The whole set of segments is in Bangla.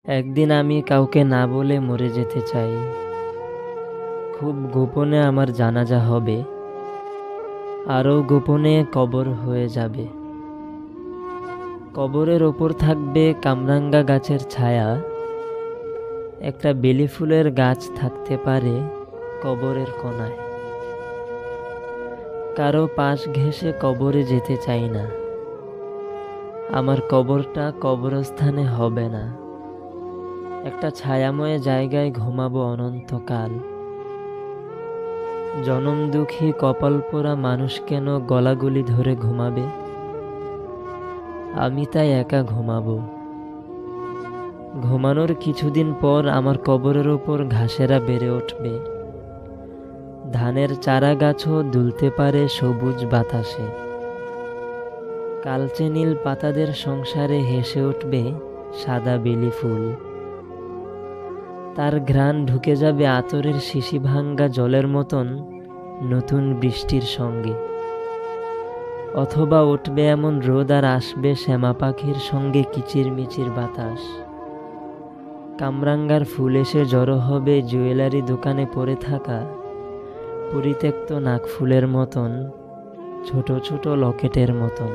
একদিন আমি কাউকে না বলে মরে যেতে চাই। খুব গোপনে আমার জানাজা হবে, আরও গোপনে কবর হয়ে যাবে। কবরের ওপর থাকবে কামরাঙ্গা গাছের ছায়া, একটা বেলি ফুলের গাছ থাকতে পারে কবরের কোনায়। কারো পাশ ঘেঁষে কবরে যেতে চাই না, আমার কবরটা কবরস্থানে হবে না। একটা ছায়াময় জায়গায় ঘুমাবো অনন্তকাল। জনম দুঃখী কপাল পোড়া মানুষ কেন গলাগুলি ধরে ঘুমাবে? আমি তাই একা ঘুমাবো। ঘুমানোর কিছুদিন পর আমার কবরের ওপর ঘাসেরা বেড়ে উঠবে, ধানের চারা গাছও দুলতে পারে সবুজ বাতাসে। কালচে নীল পাতাদের সংসারে হেসে উঠবে সাদা বেলি ফুল। তার ঘ্রাণ ঢুকে যাবে আতরের শিশি ভাঙ্গা জলের মতন নতুন বৃষ্টির সঙ্গে। অথবা উঠবে এমন রোদ আর আসবে শ্যামা পাখির সঙ্গে কিচিরমিচির বাতাস। কামরাঙ্গার ফুল এসে জড়ো হবে জুয়েলারি দোকানে পড়ে থাকা পরিত্যক্ত নাকফুলের মতন, ছোট ছোট লকেটের মতন।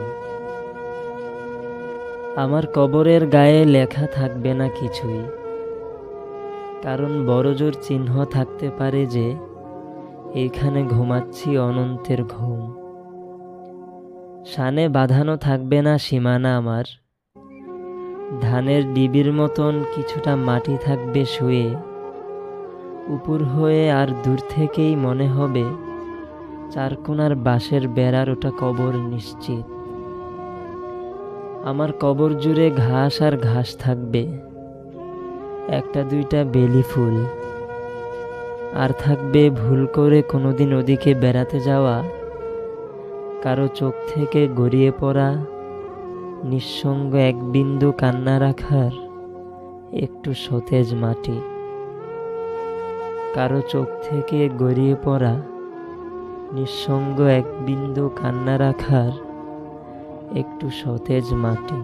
আমার কবরের গায়ে লেখা থাকবে না কিছুই, কারণ বড়জোর চিহ্ন থাকতে পারে যে এইখানে ঘুমাচ্ছি অনন্তের ঘুম। শানে বাঁধানো থাকবে না সীমানা আমার, ধানের ডিবির মতন কিছুটা মাটি থাকবে শুয়ে উপর হয়ে, আর দূর থেকেই মনে হবে চারকোনার বাঁশের বেড়ার ওটা কবর নিশ্চিত। আমার কবর জুড়ে ঘাস আর ঘাস থাকবে, একটা দুইটা বেলি ফুল, আর থাকবে ভুল করে কোনোদিন ওদিকে বেড়াতে যাওয়া কারো চোখ থেকে গড়িয়ে পড়া নিঃসঙ্গ এক বিন্দু কান্না রাখার একটু সতেজ মাটি। কারো চোখ থেকে গড়িয়ে পড়া নিঃসঙ্গ এক বিন্দু কান্না রাখার একটু সতেজ মাটি।